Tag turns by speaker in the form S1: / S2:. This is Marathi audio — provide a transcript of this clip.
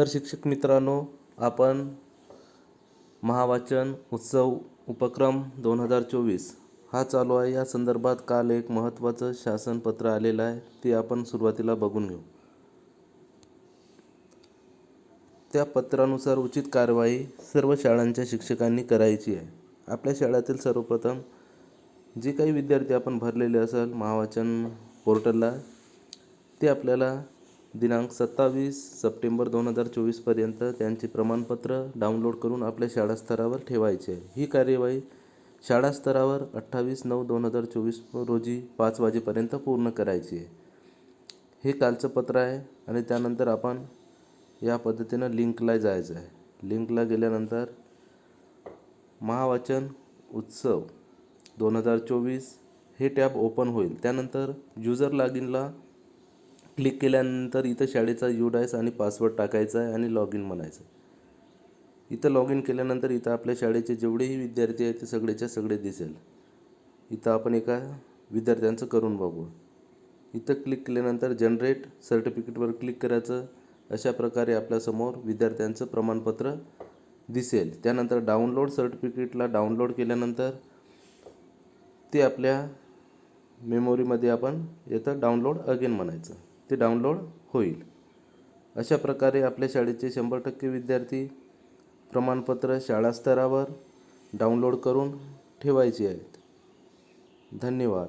S1: तर शिक्षक मित्रांनो, आपण महावाचन उत्सव उपक्रम 2024 हा चालू आहे. या संदर्भात काल एक महत्त्वाचं शासनपत्र आलेलं आहे, ते आपण सुरुवातीला बघून घेऊ. त्या पत्रानुसार उचित कारवाई सर्व शाळांच्या शिक्षकांनी करायची आहे. आपल्या शाळेतील सर्वप्रथम जे काही विद्यार्थी आपण भरलेले असेल महावाचन पोर्टलला, ते आपल्याला दिनांक 27 सप्टेंबर 2024पर्यंत त्यांचे प्रमाणपत्र डाउनलोड करून आपल्या शाळास्तरावर ठेवायचे आहे. ही कार्यवाही शाळास्तरावर 28/9/2024 रोजी 5 वाजेपर्यंत पूर्ण करायची आहे. हे कालचं पत्र आहे. आणि त्यानंतर आपण या पद्धतीनं लिंकला जायचं आहे. लिंकला गेल्यानंतर महावाचन उत्सव 2024 हे टॅब ओपन होईल. त्यानंतर युजर लॉगिनला क्लिक केल्यानंतर इथं शाळेचा UDIS आणि पासवर्ड टाकायचा आहे आणि लॉग इन म्हणायचं. इथं लॉग इन केल्यानंतर इथं आपल्या शाळेचे जेवढेही विद्यार्थी आहेत ते सगळेच्या सगळे दिसेल. इथं आपण एका विद्यार्थ्यांचं करून बघू. इथं क्लिक केल्यानंतर जनरेट सर्टिफिकेटवर क्लिक करायचं. अशा प्रकारे आपल्यासमोर विद्यार्थ्यांचं प्रमाणपत्र दिसेल. त्यानंतर डाउनलोड सर्टिफिकेटला डाउनलोड केल्यानंतर ते आपल्या मेमोरीमध्ये आपण इथं डाउनलोड अगेन म्हणायचं, ते डाउनलोड होईल. अशा प्रकारे आपल्या शाळेचे 100% विद्यार्थी प्रमाणपत्र शाळास्तरावर डाउनलोड करून ठेवायचे आहेत. धन्यवाद.